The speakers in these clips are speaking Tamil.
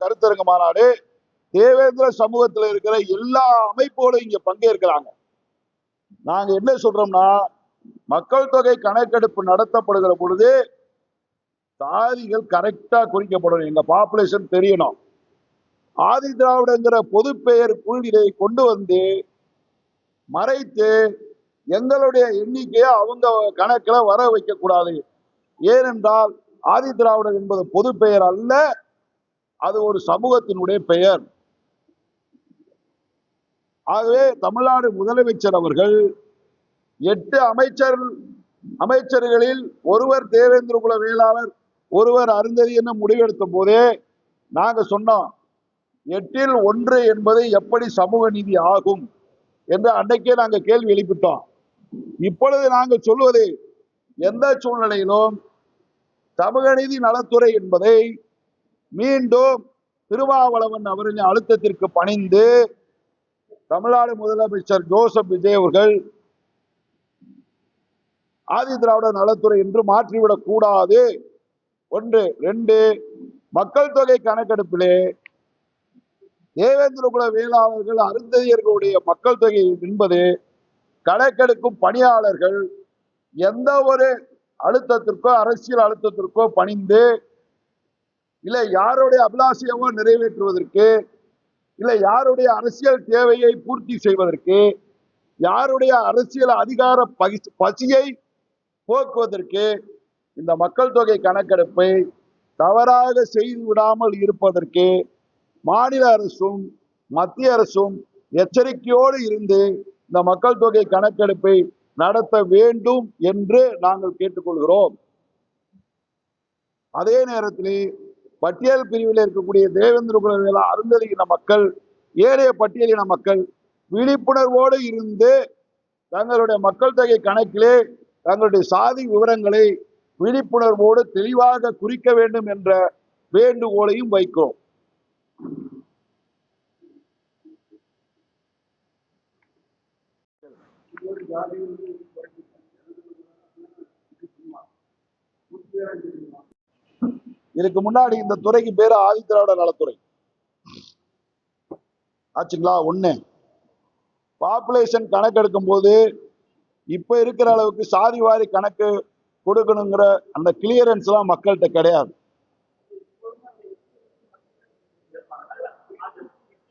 கருத்தரங்க மாநாடு தேவேந்திர சமூகத்தில் இருக்கிற எல்லா அமைப்புகளும் இங்க பங்கேற்கிறாங்க. நாங்க என்ன சொல்றோம்னா, மக்கள் தொகை கணக்கெடுப்பு நடத்தப்படுகிற பொழுது சாதிகள் கரெக்டா குறிக்கப்படணும். எங்க பாப்புலேஷன் தெரியணும். ஆதி திராவிடங்கிற பொது பெயருக்குள் இதை கொண்டு வந்து மறைத்து எங்களுடைய எண்ணிக்கையை அவங்க கணக்குல வர வைக்க கூடாது. ஏனென்றால் ஆதி திராவிடர் என்பது பொது பெயர் அல்ல, அது ஒரு சமூகத்தினுடைய பெயர். ஆகவே தமிழ்நாடு முதலமைச்சர் அவர்கள் 8 அமைச்சர்களில் ஒருவர் தேவேந்திர குல வேளாளர், ஒருவர் அருந்ததி என முடிவெடுத்த போதே நாங்க சொன்னோம், 8இல் 1 என்பது எப்படி சமூக நீதி ஆகும் என்று அன்றைக்கே நாங்கள் கேள்வி எழுப்பிட்டோம். இப்பொழுது நாங்கள் சொல்வது, எந்த சூழ்நிலையிலும் சமூக நீதி நலத்துறை என்பதை மீண்டும் திருமாவளவன் அவரின் அழுத்தத்திற்கு பணிந்து தமிழ்நாடு முதலமைச்சர் ஜோசப் விஜய் அவர்கள் ஆதி திராவிட நலத்துறை என்று மாற்றிவிடக் கூடாது. 1. 2, மக்கள் தொகை கணக்கெடுப்பிலே தேவேந்திர குல வேளாளர்கள் அருந்ததியர்களுடைய மக்கள் தொகை என்பது கணக்கெடுக்கும் பணியாளர்கள் எந்த ஒரு அழுத்தத்திற்கோ அரசியல் அழுத்தத்திற்கோ பணிந்து இல்லை யாருடைய அபிலாஷையவோ நிறைவேற்றுவதற்கு, இல்லை யாருடைய அரசியல் தேவையை பூர்த்தி செய்வதற்கு, யாருடைய அரசியல் அதிகார பசியை போக்குவதற்கு இந்த மக்கள் தொகை கணக்கெடுப்பை தவறாக செய்து விடாமல் இருப்பதற்கு மாநில அரசும் மத்திய அரசும் எச்சரிக்கையோடு இருந்து இந்த மக்கள் தொகை கணக்கெடுப்பை நடத்த வேண்டும் என்று நாங்கள் கேட்டுக்கொள்கிறோம். அதே நேரத்தில் பட்டியல் பிரிவில் இருக்கக்கூடிய தேவேந்திர குல வேளா அருந்ததியின மக்கள், ஏனைய பட்டியலின மக்கள் விழிப்புணர்வோடு இருந்து தங்களுடைய மக்கள் தொகை கணக்கிலே தங்களுடைய சாதி விவரங்களை விழிப்புணர்வோடு தெளிவாக குறிக்க வேண்டும் என்ற வேண்டுகோளையும் வைக்கிறோம். இதுக்கு முன்னாடி இந்த துறைக்கு பேரு ஆதி திராவிட நலத்துறை ஆச்சுங்களா. 1, பாப்புலேஷன் கணக்கெடுக்கும் போது இப்ப இருக்கிற அளவுக்கு சாதி வாரி கணக்கு கொடுக்கணுங்கிற அந்த கிளியரன்ஸ் எல்லாம் மக்கள்கிட்ட கிடையாது.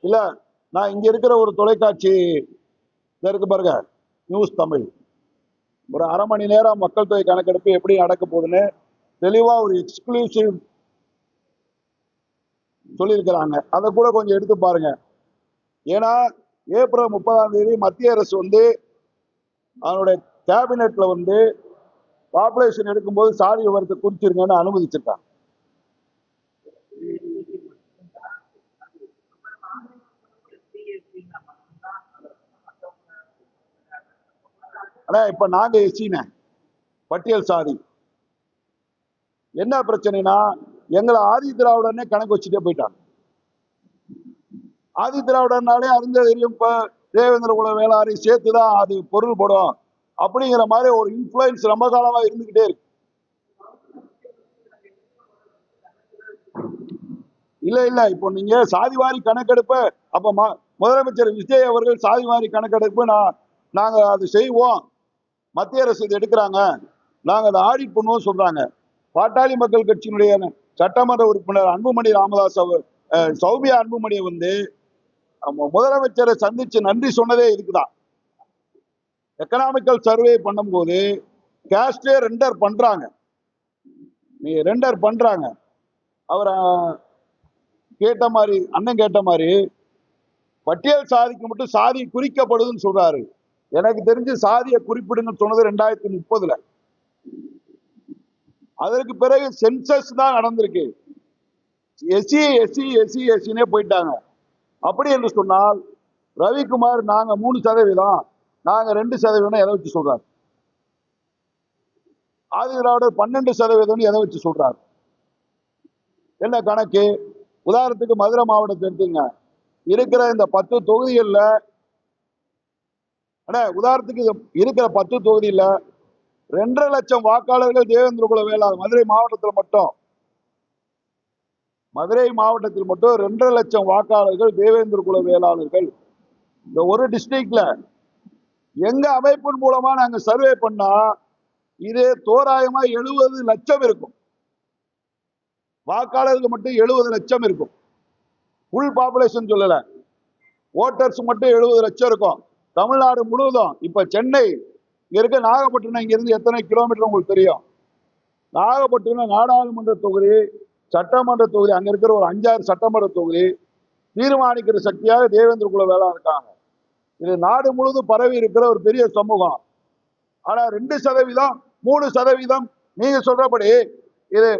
இல்ல, நான் இங்க இருக்கிற ஒரு தொலைக்காட்சி இருக்கு பாருங்க, நியூஸ் தமிழ், ஒரு அரை மணி நேரம் மக்கள் தொகை கணக்கெடுப்பு எப்படி நடக்க போகுதுன்னு தெளிவா ஒரு எக்ஸ்க்ளூசிவ் சொல்லியிருக்கிறாங்க. அதை கூட கொஞ்சம் எடுத்து பாருங்க. ஏன்னா ஏப்ரல் 30ஆம் தேதி மத்திய அரசு வந்து அதனுடைய கேபினெட்ல வந்து பாப்புலேஷன் எடுக்கும்போது சாதி விவரத்தை குறிச்சிருங்கன்னு அனுமதிச்சிருக்காங்க. ஆனா இப்ப நாங்க எஸ்சின பட்டியல் சாதி என்ன பிரச்சனைனா, எங்களை ஆதி திராவிடனே கணக்கு வச்சுட்டே போயிட்டாங்க. ஆதி திராவிடனாலே அருந்ததியும் தேவேந்திர குல வேளாரை சேர்த்துதான் அது பொருள் படும் அப்படிங்கிற மாதிரி ஒரு இன்ஃபுளுன்ஸ் ரொம்ப காலமா இருந்துகிட்டே இருக்கு. இல்ல இப்போ நீங்க சாதிவாரி கணக்கெடுப்ப அப்ப முதலமைச்சர் விஜய் அவர்கள் சாதிவாரி கணக்கெடுப்பு நாங்க அது செய்வோம், மத்திய அரசு இது எடுக்கிறாங்க, நாங்க அதை ஆடிட் பண்ணுவோம் சொல்றாங்க. பாட்டாளி மக்கள் கட்சியினுடைய சட்டமன்ற உறுப்பினர் அன்புமணி ராமதாஸ் சௌபியா அன்புமணியை வந்து முதலமைச்சரை சந்திச்சு நன்றி சொன்னதே இதுக்குதான். எக்கனாமிக்கல் சர்வே பண்ணும் போது கேஸ்டே ரெண்டர் பண்றாங்க, நீங்க ரெண்டர் பண்றாங்க. அவர் கேட்ட மாதிரி, அண்ணன் கேட்ட மாதிரி பட்டியல் சாதிக்கு மட்டும் சாதி குறிக்கப்படுதுன்னு சொல்றாரு. எனக்கு தெரிஞ்சு சாதியை குறிப்பிடுங்கன்னு சொன்னது 2030. அதற்கு பிறகு சென்சஸ் தான் நடந்திருக்கு. எஸ்சினே போயிட்டாங்க. அப்படி என்று சொன்னால் ரவிக்குமார் நாங்க 3%, நாங்க 2% எதை வச்சு சொல்றாரு? ஆதி திராவிடர் 12% எதை வச்சு சொல்றாரு? என்ன கணக்கு? உதாரணத்துக்கு மதுரை மாவட்டத்தை எடுத்துங்க, இருக்கிற இந்த 10 தொகுதிகள்ல, உதாரணத்துக்கு இருக்கிற 10 தொகுதியில 2.5 லட்சம் வாக்காளர்கள் தேவேந்திர குல வேளாளர் மதுரை மாவட்டத்தில் மட்டும். மதுரை மாவட்டத்தில் மட்டும் 2.5 லட்சம் வாக்காளர்கள் தேவேந்திர குல வேளாளர்கள். இந்த ஒரு டிஸ்ட்ரிக்ட்ல எங்க அமைப்பின் மூலமா நாங்க சர்வே பண்ணா இது தோராயமா 70 லட்சம் இருக்கும். வாக்காளர்கள் மட்டும் 70 லட்சம் இருக்கும். ஃபுல் பாப்புலேஷன் சொல்லல, ஓட்டர்ஸ் மட்டும் 70 லட்சம் இருக்கும். தமிழ்நாடு முழுவதும் இப்ப சென்னை இங்க இருக்க நாகப்பட்டினம் இங்க இருந்து எத்தனை கிலோமீட்டர் உங்களுக்கு தெரியும்? நாகப்பட்டினம் நாடாளுமன்ற தொகுதி, சட்டமன்ற தொகுதி, அங்க இருக்கிற ஒரு 5-6 சட்டமன்ற தொகுதி தீர்மானிக்கிற சக்தியாக தேவேந்திர குல வேளாளர் இருக்காங்க. இது நாடு முழுவதும் பரவி இருக்கிற ஒரு பெரிய சமூகம். ஆனா 2%, 3% நீங்க சொல்றபடி இது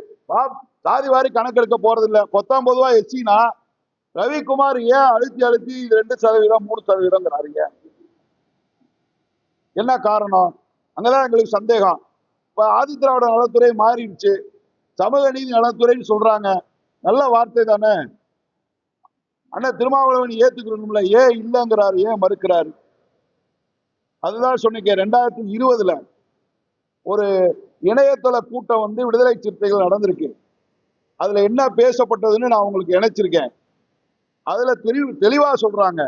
சாதி வாரி கணக்கெடுக்க போறது இல்ல. 19 எஸ்சினா ரவிக்குமார் ஏன் அழுத்தி 2%, 3%? என்ன காரணம்? அங்கதான் எங்களுக்கு சந்தேகம். இப்ப ஆதிதிராவிட நலத்துறை மாறிடுச்சு, சமூக நீதி நலத்துறைன்னு சொல்றாங்க. நல்ல வார்த்தை தானே. ஆனா திருமாவளவன் ஏத்துக்கணும்ல, ஏன் இல்லைங்கிறாரு, ஏன் மறுக்கிறாரு? அதுதான் சொன்னீங்க. 2020 ஒரு இணையதள கூட்டம் விடுதலை சிறுத்தைகள் நடந்திருக்கு. அதுல என்ன பேசப்பட்டதுன்னு நான் உங்களுக்கு இணைச்சிருக்கேன். அதுல தெளிவா சொல்றாங்க,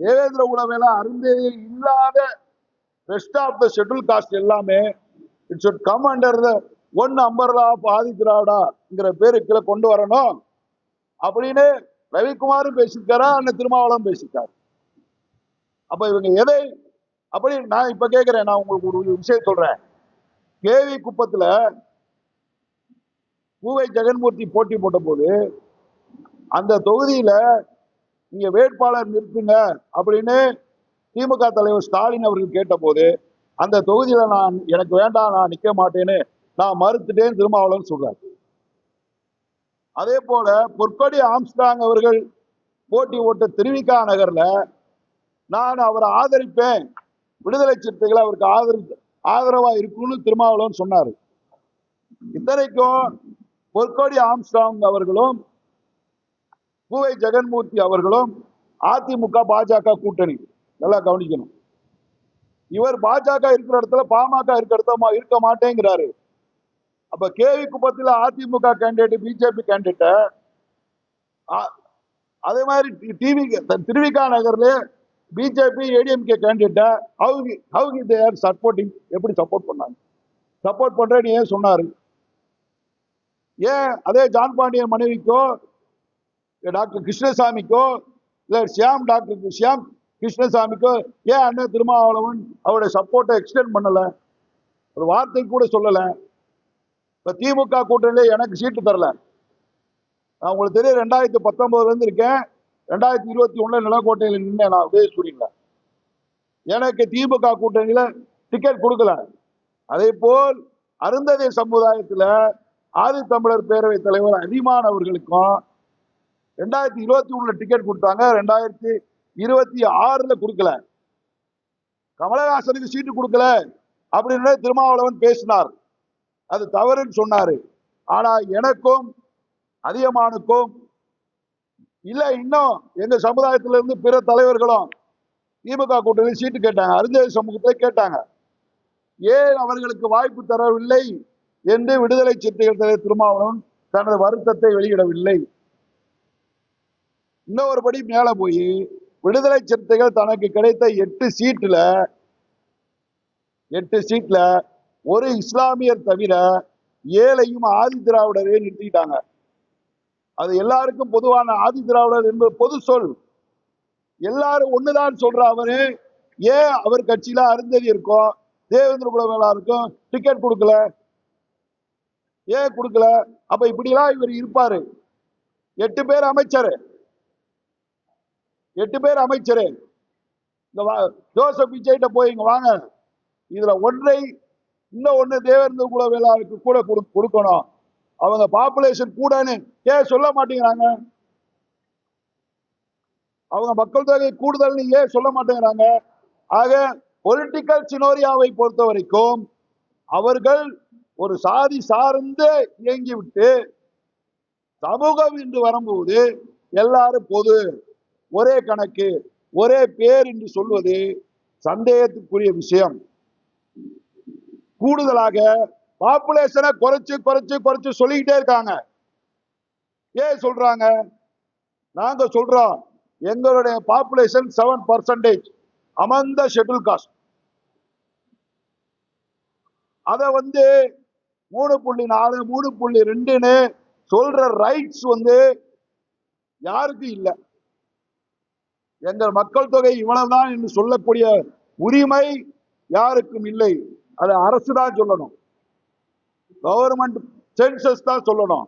தேவேந்திர குல வேளாளர் அருந்ததியர் இல்லாத rest of the schedule caste எல்லாமே it should come under the one umbrella of ஆதிதிராவிடாங்கிற பேருக்குள்ள கொண்டு வரணும் அப்படின்னு ரவிக்குமாரும் பேசியிருக்காரா, அண்ணன் திருமாவளவன் பேசியிருக்காரு. அப்ப இவங்க எதை அப்படி நான் இப்ப கேட்கிறேன். நான் உங்களுக்கு ஒரு விஷயம் சொல்றேன். கேவி குப்பத்துல பூவை ஜெகன்மூர்த்தி போட்டி போட்ட போது அந்த தொகுதியில நீங்க வேட்பாளர் நிறுத்துங்க அப்படின்னு திமுக தலைவர் ஸ்டாலின் அவர்கள் கேட்ட போது அந்த தொகுதியில எனக்கு வேண்டாம், நான் நிக்க மாட்டேன்னு நான் மறுத்துட்டேன் திருமாவளவன் சொல்றாரு. அதே போல பொற்கொடி ஆம்ஸ்டாங் அவர்கள் போட்டி போட்ட திருவிக்கா நகர்ல நான் அவரை ஆதரிப்பேன், விடுதலை சிறுத்தைகள் அவருக்கு ஆதரவா இருக்குன்னு திருமாவளவன் சொன்னாரு. இத்தனைக்கும் பொற்கொடி ஆம்ஸ்டாங் அவர்களும் பூவை ஜெகன்மூர்த்தி அவர்களும் அதிமுக பாஜக கூட்டணி. நல்லா கவனிக்கணும். இவர் பாஜக இருக்கிற இடத்துல பாமக இருக்கிற இடத்துல இருக்க மாட்டேங்கிறாரு. அப்ப கேவி குப்பத்தில் அதிமுக கேண்டிடேட், பிஜேபி கேண்டிடேட், அதே மாதிரி திருவிக்கா நகர்ல பிஜேபி ஏடிஎம்கே கேண்டிடேட் சப்போர்ட்டிங், எப்படி சப்போர்ட் பண்ணாங்க? சப்போர்ட் பண்றேன்னு ஏன் சொன்னாரு? ஏன் அதே ஜான் பாண்டியன் மனைவிக்கோ டாக்டர் கிருஷ்ணசாமிக்கோ இல்ல டாக்டர் ஷியாம் கிருஷ்ணசாமிக்கோ ஏன் அண்ணன் திருமாவளவன் அவருடைய சப்போர்ட்டை எக்ஸ்டெண்ட் பண்ணல? ஒரு வார்த்தை கூட சொல்லல. இப்ப திமுக கூட்டணியில எனக்கு சீட்டு தரல. நான் உங்களுக்கு தெரியும், 2019 இருக்கேன். 2021 நிலக்கோட்டையில் நின்று நான் உதயசூரியன்ல எனக்கு திமுக கூட்டணியில டிக்கெட் கொடுக்கல. அதே போல் அருந்ததியர் சமுதாயத்துல ஆதித்தமிழர் பேரவை தலைவர் அதிமான் அவர்களுக்கும் 2021 டிக்கெட் கொடுத்தாங்க, 2026 கொடுக்கல. கமலஹாசனுக்கு சீட்டு கொடுக்கல அப்படின்னு திருமாவளவன் பேசினார். அது தவறுன்னு சொன்னாரு. ஆனா எனக்கும் அதியமானுக்கும் இல்ல, இன்னும் எங்க சமுதாயத்திலிருந்து பிற தலைவர்களும் திமுக கூட்டணி சீட்டு கேட்டாங்க, அருந்ததியர் சமூகத்தை கேட்டாங்க. ஏன் அவர்களுக்கு வாய்ப்பு தரவில்லை என்று விடுதலை சிறுத்தைகள் தலைவர் திருமாவளவன் தனது வருத்தத்தை வெளியிடவில்லை. இன்னொருபடி மேல போய் விடுதலை சிறுத்தைகள் தனக்கு கிடைத்த 8 சீட்ல ஒரு இஸ்லாமியர் தவிர 7ஐயும் ஆதி திராவிடரே நிறுத்திட்டாங்க. அது எல்லாருக்கும் பொதுவான ஆதி திராவிடர் என்பது பொது சொல். எல்லாரும் ஒண்ணுதான் சொல்ற அவரு ஏன் அவர் கட்சியில அருந்ததியருக்கும் தேவேந்திர குல வேளாளருக்கும் டிக்கெட் கொடுக்கல? ஏன் கொடுக்கல? அப்ப இப்படி எல்லாம் இவர் இருப்பாரு. 8 பேர் அமைச்சரு ஜோசப் விஜய்கிட்ட போய் இங்க வாங்க, இதுல இன்னொன்னு தேவேந்திர குல வேளாளருக்கு கூட கொடுக்கணும், அவங்க பாப்புலேஷன் கூடன்னு ஏன் சொல்ல மாட்டேங்கிறாங்க? அவங்க மக்கள் தொகை கூடுதல் ஏன் சொல்ல மாட்டேங்கிறாங்க? ஆக பொலிட்டிக்கல் சினோரியாவை பொறுத்த வரைக்கும் அவர்கள் ஒரு சாதி சார்ந்து இயங்கிவிட்டு சமூகம் என்று வரும்போது எல்லாரும் பொது, ஒரே கணக்கு, ஒரே பேர் என்று சொல்வது சந்தேகத்துக்குரிய விஷயம். கூடுதலாக பாப்புலேஷனை குறைச்சு சொல்லிக்கிட்டே இருக்காங்க. ஏன் சொல்றாங்க? நாங்க சொல்றோம் எங்களுடைய population 7% among the schedule cost. அத 3.4 3.2ன்னு சொல்ற ரைட்ஸ் யாருக்கு இல்ல. எங்கள் மக்கள் தொகை இவ்வளவுதான் என்று சொல்லக்கூடிய உரிமை யாருக்கும் இல்லை. அது அரசு தான் சொல்லணும், கவர்மெண்ட் சென்சஸ் தான் சொல்லணும்,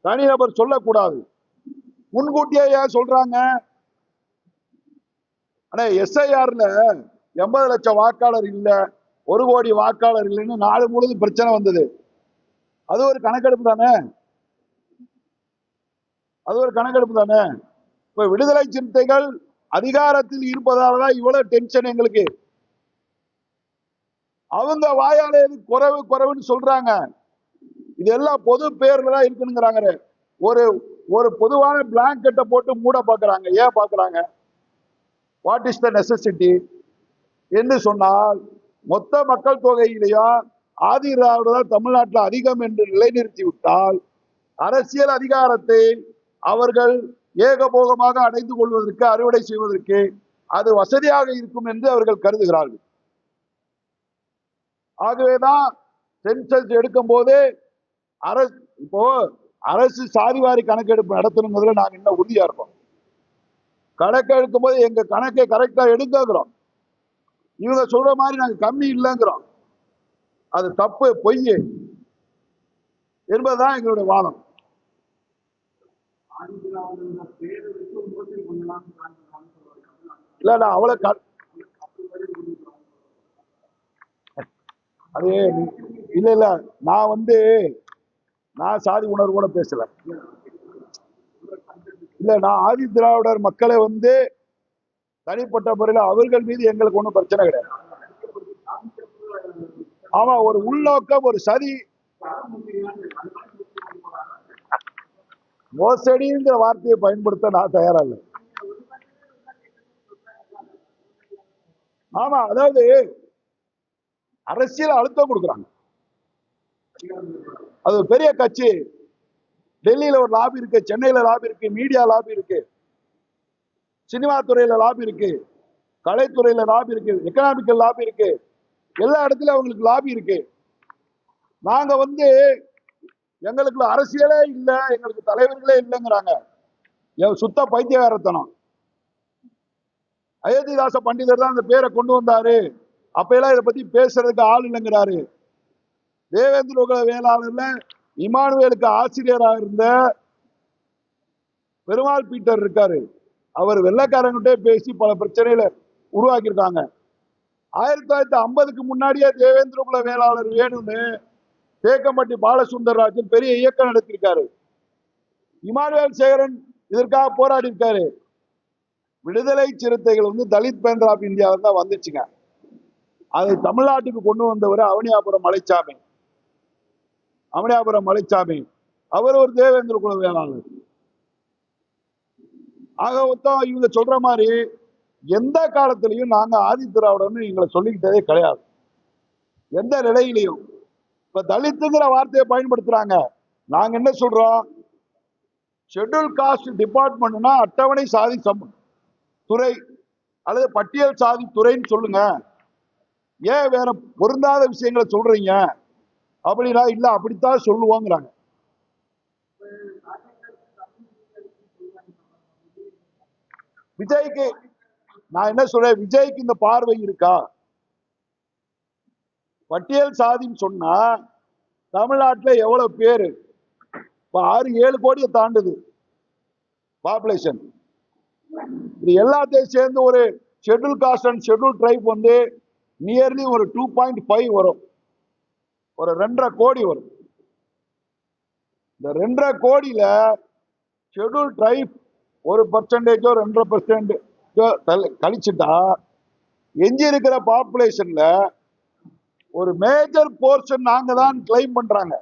தனிநபர் சொல்லக்கூடாது. முன்கூட்டியே ஏன் சொல்றாங்க? ஆனா எஸ்ஐஆர்ல 80 லட்சம் வாக்காளர் இல்ல, 1 கோடி வாக்காளர் இல்லைன்னு நாடு முழுவதும் பிரச்சனை வந்தது. அது ஒரு கணக்கெடுப்பு தானே, அது ஒரு கணக்கெடுப்பு தானே. இப்ப விடுதலை சிறுத்தைகள் அதிகாரத்தில் இருப்பதாலதான் இவ்வளவு டென்ஷன் எங்களுக்கு. அவங்க வாயாலே குறைவு குறைவுன்னு சொல்றாங்க. இதெல்லாம் பொது பேர்ல தான் இருக்குங்கிறாங்க. ஒரு ஒரு பொதுவான பிளாங்கெட்டை போட்டு மூட பாக்குறாங்க. ஏன் பாக்குறாங்க? வாட் இஸ் த நெசசிட்டி என்று சொன்னால், மொத்த மக்கள் தொகையிலேயும் ஆதி திராவிடர் தமிழ்நாட்டில் அதிகம் என்று நிலைநிறுத்தி விட்டால் அரசியல் அதிகாரத்தை அவர்கள் ஏகபோகமாக அடைந்து கொள்வதற்கு, அறுவடை செய்வதற்கு அது வசதியாக இருக்கும் என்று அவர்கள் கருதுகிறார்கள். ஆகவேதான் சென்சஸ் எடுக்கும் போது அரசு சாதிவாரி கணக்கெடுப்பு நடத்தணுங்கிறதுல நாங்க இன்னும் உறுதியா இருக்கோம். கணக்கு எடுக்கும் போது எங்க கணக்கை கரெக்டா எடுக்கிறோம். இவங்க சொல்ற மாதிரி நாங்க கம்மி இல்லைங்கிறோம். அது தப்பு, பொய் என்பதுதான் எங்களுடைய வாதம். இல்ல அவளை அது இல்ல நான் சாதி உணர்வோட பேசல. இல்ல, நான் ஆதி திராவிடர் மக்களை தனிப்பட்ட முறையில் அவர்கள் மீது எங்களுக்கு ஒன்றும் பிரச்சனை கிடையாது. ஆமா, ஒரு உள்நோக்கம், ஒரு சதி, மோசடிங்கிற வார்த்தையை பயன்படுத்த நான் தயாரா இல்லை. ஆமா, அதாவது அரசியல் அழுத்தம் கொடுக்குறாங்க. அது பெரிய கட்சி. டெல்லியில ஒரு லாபி இருக்கு, சென்னையில லாபி இருக்கு, மீடியா லாபி இருக்கு, சினிமா துறையில லாபி இருக்கு, கலைத்துறையில லாபி இருக்கு, எக்கனாமிக்கல் லாபி இருக்கு, எல்லா இடத்துலயும் அவங்களுக்கு லாபி இருக்கு. நாங்க எங்களுக்கு அரசியலே இல்லை, எங்களுக்கு தலைவர்களே இல்லைங்கிறாங்க. சுத்த பைத்தியகாரத்தனம். அயோத்திதாச பண்டிதர் தான் அந்த பேரை கொண்டு வந்தாரு. அப்ப எல்லாம் இதை பத்தி பேசுறதுக்கு ஆள் இல்லைங்கிறாரு. தேவேந்திர குல வேளாளர்ல இமானுவேலுக்கு ஆசிரியராக இருந்த பெருமாள் பீட்டர் இருக்காரு. அவர் வெள்ளக்காரங்கிட்டே பேசி பல பிரச்சனைகளை உருவாக்கியிருக்காங்க. 1950க்கு முன்னாடியே தேவேந்திர குல வேளாளர் வேணும்னு தேக்கம்பட்டி பாலசுந்தரராஜன் பெரிய இயக்கம் நடத்திருக்காரு. இமானுவேல் சேகரன் இதற்காக போராடி இருக்காரு. விடுதலை சிறுத்தைகள் தலித் பேந்தர் ஆஃப் இந்தியாவில் தான் வந்துச்சுங்க. அதை தமிழ்நாட்டுக்கு கொண்டு வந்தவர் அவனியாபுரம் மலைச்சாமி. அவர் ஒரு தேவேந்திர குல வேளாளர். ஆக மொத்தம் இவங்க சொல்ற மாதிரி எந்த காலத்திலையும் நாங்க ஆதி திராவிடம்னு எங்களை சொல்லிக்கிட்டதே கிடையாது, எந்த நிலையிலையும். இப்ப தலித்துங்கிற வார்த்தையை பயன்படுத்துறாங்க. நாங்க என்ன சொல்றோம்? ஷெட்யூல் காஸ்ட் டிபார்ட்மெண்ட்னா அட்டவணை சாதி துறை அல்லது பட்டியல் சாதி துறைன்னு சொல்லுங்க. ஏன் வேற பொருந்தாத விஷயங்களை சொல்றீங்க? அப்படின்னா இல்ல, அப்படித்தான் சொல்லுவோங்கிறாங்க. விஜய்க்கு நான் என்ன சொல்றேன், விஜய்க்கு இந்த பார்வை இருக்கா? பட்டியல் சாதின்னு சொன்னா தமிழ்நாட்டில் எவ்வளவு பேரு? 6-7 கோடியை தாண்டுது பாப்புலேஷன். இது எல்லாத்தையும் சேர்ந்து ஒரு schedule cost and schedule try nearly ஒரு 2.5 வரும், ஒரு 2.5 கோடி வரும். இந்த 2.5 கோடியில ஷெட்யூல் ட்ரைப் 1% 2% கழிச்சுட்டா எஞ்சி இருக்கிற பாப்புலேஷன்ல ஒரு மேஜர் போர்ஷன் நாங்க தான் கிளைம் பண்றாங்க.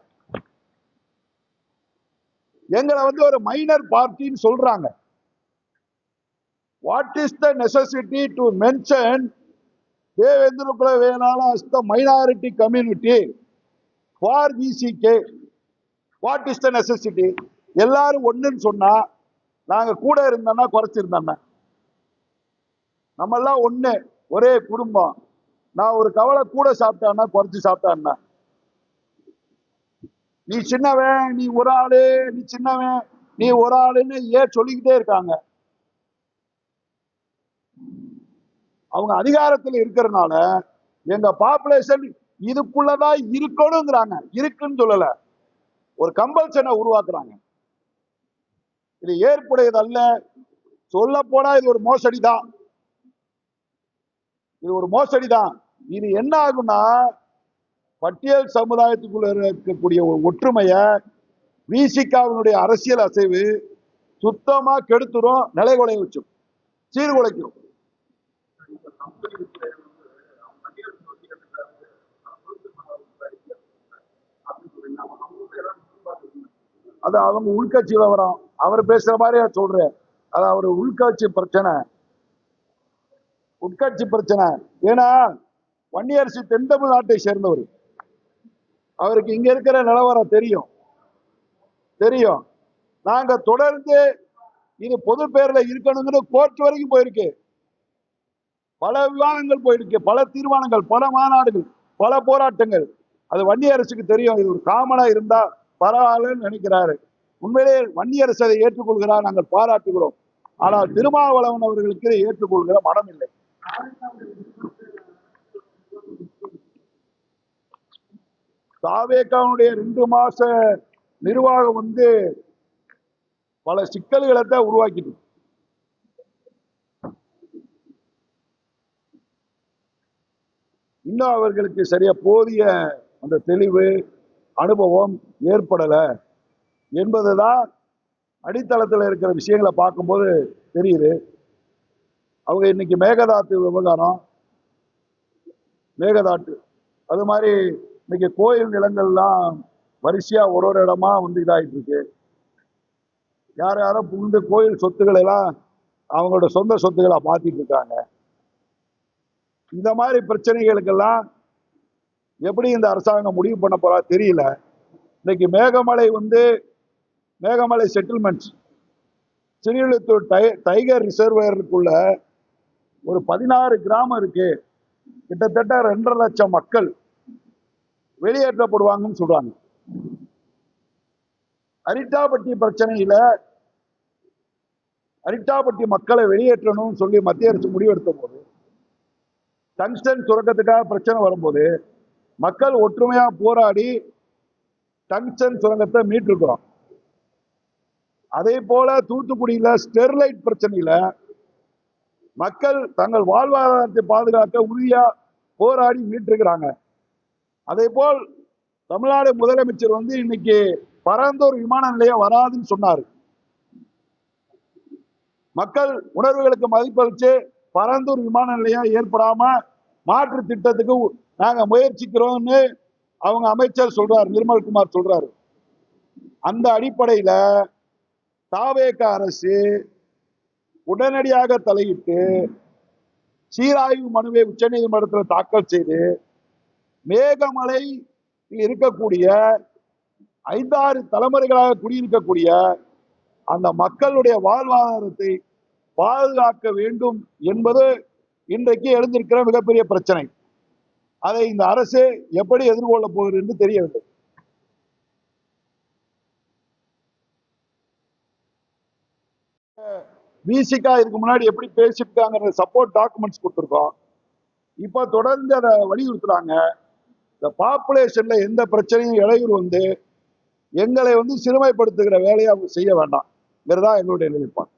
எங்களை ஒரு மைனர் பார்ட்டின்னு சொல்றாங்க. What is the necessity to mention Devendra குல வேளாளர் as the minority community for VCK? What is the necessity? எல்லாரும் ஒண்ணுன்னு சொன்னா நாங்க கூட இருந்தோம்னா குறைச்சிருந்தோம்னா, நம்ம எல்லாம் ஒண்ணு, ஒரே குடும்பம். நான் ஒரு கவலை கூட சாப்பிட்டான்னா குறைச்சு சாப்பிட்டான்னா, நீ சின்னவன், நீ ஒரு ஆளு, நீ சின்னவன், நீ ஒரு ஆளுன்னு ஏன் சொல்லிக்கிட்டே இருக்காங்க? அவங்க அதிகாரத்தில் இருக்கிறதுனால எங்க பாப்புலேஷன் இதுக்குள்ளதான் இருக்கணுங்கிறாங்க. இருக்குன்னு சொல்லல, ஒரு கம்பல்சனை உருவாக்குறாங்க. இது ஏற்புடையது அல்ல. சொல்ல போனா இது ஒரு மோசடி தான். இது ஒரு மோசடி தான். இது என்ன ஆகும்னா, பட்டியல் சமுதாயத்துக்குள்ள இருக்கக்கூடிய ஒரு ஒற்றுமைய விசிகாவினுடைய அரசியல் அசைவு சுத்தமா கெடுத்துரும், நிலைகுலைய வச்சும், சீர்குலைக்கும். அது அவங்க உள்கட்சி விவரம். அவர் பேசுற மாதிரி சொல்றேன். அது அவர் உள்கட்சி பிரச்சனை, உட்கட்சி பிரச்சனை. ஏன்னா வன்னியரசு தென் தமிழ்நாட்டை சேர்ந்தவர். அவருக்கு இங்க இருக்கிற நிலவரம் தெரியும். நாங்க தொடர்ந்து இது பொது பேர்ல இருக்கணும்னு கோர்ட் வரைக்கும் போயிருக்கு. பல விவாதங்கள் போயிருக்கு, பல தீர்மானங்கள், பல மாநாடுகள், பல போராட்டங்கள். அது வன்னியரசுக்கு தெரியும். இது ஒரு காமனா இருந்தா பரவாயில்லன்னு நினைக்கிறாரு. உண்மையிலே வன்னியரசு அதை ஏற்றுக்கொள்கிறார், நாங்கள் பாராட்டுகிறோம். ஆனால் திருமாவளவன் அவர்களுக்கு ஏற்றுக்கொள்கிற மனம் இல்லை. தாவேகாவுடைய 2 மாச நிர்வாகம் பல சிக்கல்களை தான் உருவாக்கிட்டு. இன்னும் அவர்களுக்கு சரியா போதிய அந்த தெளிவு, அனுபவம் ஏற்படல என்பதுதான் அடித்தளத்தில் இருக்கிற விஷயங்களை பார்க்கும்போது தெரியுது. அவங்க இன்னைக்கு மேகதாட்டு விவகாரம், மேகதாட்டு அது மாதிரி இன்னைக்கு கோயில் நிலங்கள்லாம் வரிசையா ஒரு இடமா இதாயிட்டு இருக்கு. யாரும் புகுந்து கோயில் சொத்துக்களை எல்லாம் அவங்களோட சொந்த சொத்துக்களா மாத்திட்டு இருக்காங்க. இந்த மாதிரி பிரச்சனைகளுக்கெல்லாம் எப்படி இந்த அரசாங்கம் முடிவு பண்ண போறா தெரியல. இன்னைக்கு மேகமலை செட்டில்மெண்ட்ஸ், ஸ்ரீவில்லிபுத்தூர் டைகர் ரிசர்வேருக்குள்ள ஒரு 16 கிராமம் இருக்கு. கிட்டத்தட்ட 2.5 லட்சம் மக்கள் வெளியேற்றப்படுவாங்கன்னு சொல்றாங்க. அரிட்டாபட்டி பிரச்சனையில அரிட்டாபட்டி மக்களை வெளியேற்றணும்னு சொல்லி மத்திய அரசு முடிவெடுத்த போது, டங்ஸ்டன் சுரங்கத்துக்காக பிரச்சனை வரும்போது மக்கள் ஒற்றுமையா போராடி டங்ஸ்டன் சுரங்கத்தை மீட்டிருக்கிறோம். அதே போல தூத்துக்குடியில ஸ்டெர்லைட் பிரச்சனையில மக்கள் தங்கள் வாழ்வாதாரத்தை பாதுகாக்க உறுதியா போராடி மீட்டிருக்கிறாங்க. அதே போல் தமிழ்நாடு முதலமைச்சர் இன்னைக்கு பரந்தூர் விமான நிலையம் வராதுன்னு சொன்னார். மக்கள் உணர்வுகளுக்கு மதிப்பளிச்சு பரந்தூர் விமான நிலையம் ஏற்படாம மாற்று திட்டத்துக்கு நாங்க முயற்சிக்கிறோம்னு அவங்க அமைச்சர் சொல்றாரு, நிர்மல்குமார் சொல்றாரு. அந்த அடிப்படையில தாவேக அரசு உடனடியாக தலையிட்டு சீராய்வு மனுவை உச்சநீதிமன்றத்தில் தாக்கல் செய்து மேகமலை இருக்கக்கூடிய 5-6 தலைமுறைகளாக குடியிருக்கக்கூடிய அந்த மக்களுடைய வாழ்வாதாரத்தை பாதுகாக்க வேண்டும் என்பது இன்றைக்கு எழுந்திருக்கிற மிகப்பெரிய பிரச்சனை. அதை இந்த அரசு எப்படி எதிர்கொள்ள போகிறது என்று தெரியவில்லை. விசிகா இதுக்கு முன்னாடி எப்படி பேசிட்டாங்க சப்போர்ட் டாக்குமெண்ட்ஸ் கொடுத்திருக்கோம். இப்ப தொடர்ந்து அதை வலியுறுத்துறாங்க. இந்த பாப்புலேஷன்ல எந்த பிரச்சனையும் இடையூறு எங்களை சிறுமைப்படுத்துகிற வேலையை அவங்க செய்ய வேண்டாம். எங்களுடைய நிலைப்பாடு.